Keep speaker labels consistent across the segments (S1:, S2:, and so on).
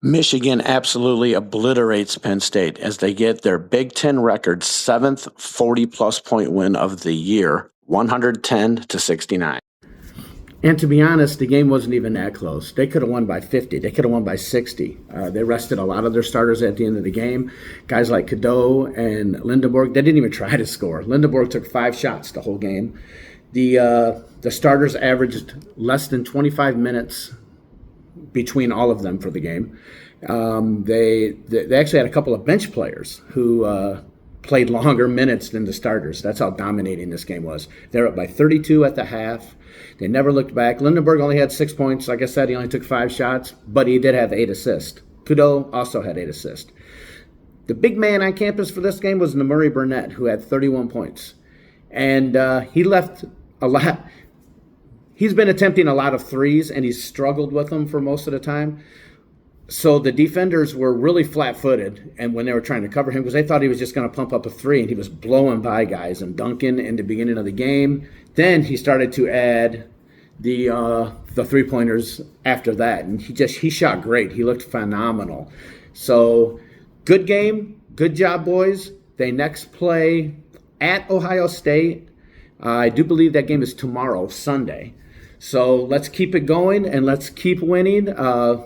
S1: Michigan absolutely obliterates Penn State as they get their Big Ten record seventh 40-plus point win of the year, 110-69.
S2: And to be honest, the game wasn't even that close. They could have won by 50. They could have won by 60. They rested a lot of their starters at the end of the game. Guys like Cadeau and Lindenborg, they didn't even try to score. Lindenborg took 5 shots the whole game. The starters averaged less than 25 minutes between all of them for the game. They actually had a couple of bench players who played longer minutes than the starters. That's how dominating this game was. They're up by 32 at the half. They never looked back. Lindenberg only had 6 points. Like I said, he only took 5 shots, but he did have 8 assists. Kudo also had 8 assists. The big man on campus for this game was Namuri Burnett, who had 31 points. And he left a lot. He's been attempting a lot of threes, and he's struggled with them for most of the time. So the defenders were really flat-footed, and when they were trying to cover him, because they thought he was just going to pump up a three, and he was blowing by guys and dunking in the beginning of the game. Then he started to add the three-pointers after that, and he shot great. He looked phenomenal. So good game, good job, boys. They next play at Ohio State. I do believe that game is tomorrow, Sunday. So let's keep it going and let's keep winning.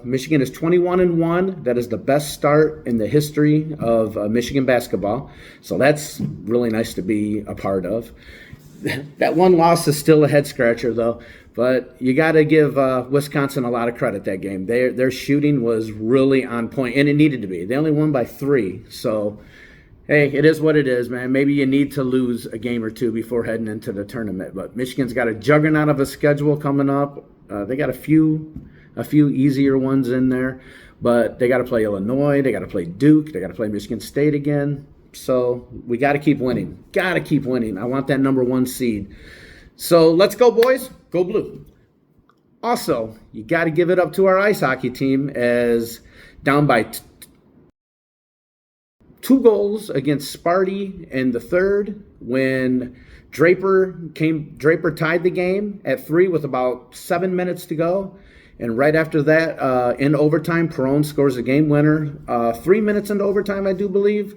S2: Michigan is 21-1. That is the best start in the history of Michigan basketball. So that's really nice to be a part of. That one loss is still a head scratcher, though. But you got to give Wisconsin a lot of credit that game. Their shooting was really on point, and it needed to be. They only won by 3. So, hey, it is what it is, man. Maybe you need to lose a game or two before heading into the tournament. But Michigan's got a juggernaut of a schedule coming up. They got a few easier ones in there. But they got to play Illinois. They got to play Duke. They got to play Michigan State again. So we got to keep winning. Got to keep winning. I want that number 1 seed. So let's go, boys. Go blue. Also, you got to give it up to our ice hockey team as down by 2 goals against Sparty in the third when Draper tied the game at 3 with about 7 minutes to go. And right after that, in overtime, Perron scores a game winner. 3 minutes into overtime, I do believe,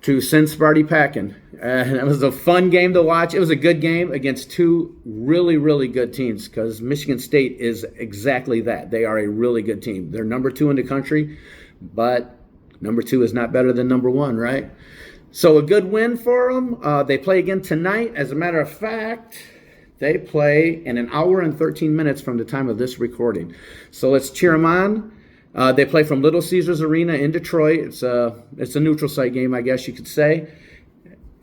S2: to send Sparty packing. And it was a fun game to watch. It was a good game against 2 really, really good teams because Michigan State is exactly that. They are a really good team. They're number 2 in the country, but number 2 is not better than number 1, right? So a good win for them. They play again tonight. As a matter of fact, they play in 1 hour and 13 minutes from the time of this recording. So let's cheer them on. They play from Little Caesars Arena in Detroit. It's a neutral site game, I guess you could say.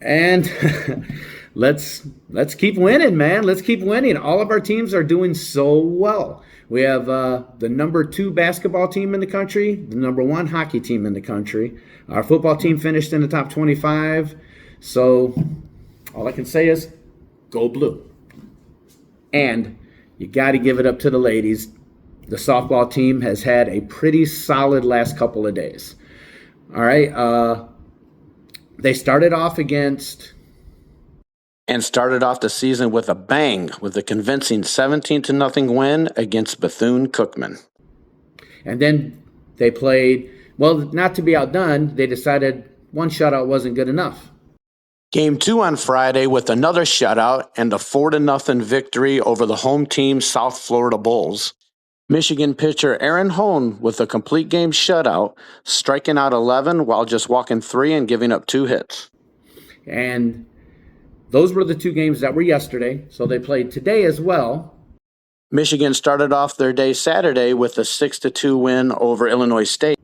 S2: And let's keep winning, man. Let's keep winning. All of our teams are doing so well. We have the number 2 basketball team in the country, the number 1 hockey team in the country. Our football team finished in the top 25. So all I can say is go blue. And you got to give it up to the ladies. The softball team has had a pretty solid last couple of days. All right. They started off
S1: the season with a bang with a convincing 17-0 win against Bethune-Cookman.
S2: And then they played, well, not to be outdone, they decided 1 shutout wasn't good enough.
S1: Game 2 on Friday with another shutout and a 4-0 victory over the home team South Florida Bulls. Michigan pitcher Aaron Hone with a complete game shutout, striking out 11 while just walking 3 and giving up 2 hits.
S2: And those were the 2 games that were yesterday, so they played today as well.
S1: Michigan started off their day Saturday with a 6-2 win over Illinois State.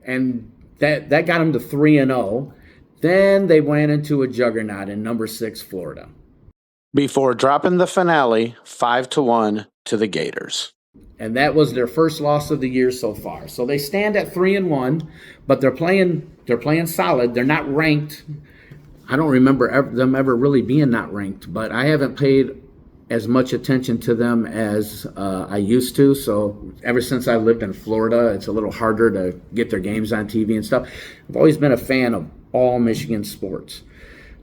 S2: And that got them to 3-0. Then they went into a juggernaut in number 6 Florida.
S1: Before dropping the finale 5-1 to the Gators.
S2: And that was their first loss of the year so far. So they stand at 3-1, but they're playing solid. They're not ranked. I don't remember them ever really being not ranked, but I haven't paid as much attention to them as I used to. So ever since I lived in Florida, it's a little harder to get their games on TV and stuff. I've always been a fan of all Michigan sports.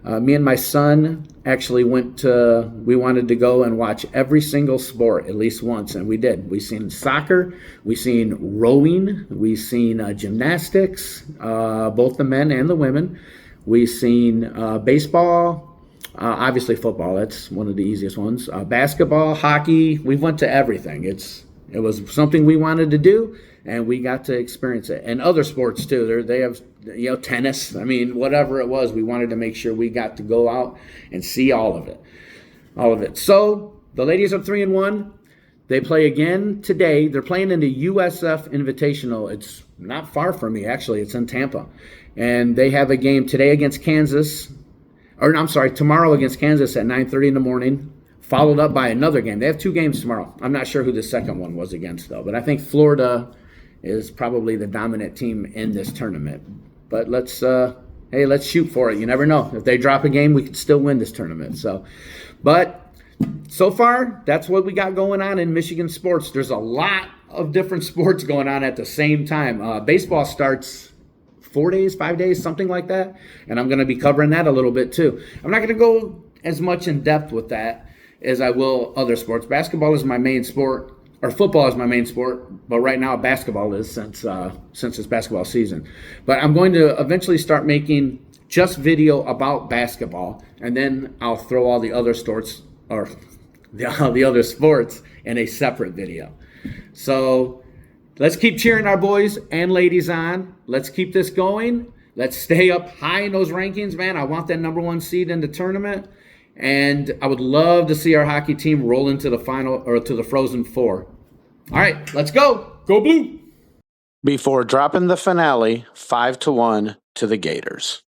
S2: Me and my son actually we wanted to go and watch every single sport at least once, and we did. We seen soccer, we seen rowing, we seen gymnastics, both the men and the women. We seen baseball, obviously football, that's one of the easiest ones. Basketball, hockey, we went to everything. It was something we wanted to do, and we got to experience it. And other sports too. They have tennis. I mean, whatever it was, we wanted to make sure we got to go out and see all of it. So the ladies are 3-1. They play again today. They're playing in the USF Invitational. It's not far from me, actually. It's in Tampa, and they have a game today against Kansas. Or I'm sorry, tomorrow against Kansas at 9:30 in the morning. Followed up by another game. They have 2 games tomorrow. I'm not sure who the second one was against, though. But I think Florida is probably the dominant team in this tournament. But let's shoot for it. You never know. If they drop a game, we could still win this tournament. But so far, that's what we got going on in Michigan sports. There's a lot of different sports going on at the same time. Baseball starts 4 days, 5 days, something like that. And I'm going to be covering that a little bit too. I'm not going to go as much in depth with that as I will other sports. Basketball is my main sport, or football is my main sport, but right now basketball is since it's basketball season. But I'm going to eventually start making just video about basketball, and then I'll throw all the other sports in a separate video. So let's keep cheering our boys and ladies on. Let's keep this going. Let's stay up high in those rankings, man. I want that number 1 seed in the tournament. And I would love to see our hockey team roll into the final, or to the Frozen Four. All right, let's go. Go Blue.
S1: Before dropping the finale, 5-1 to the Gators.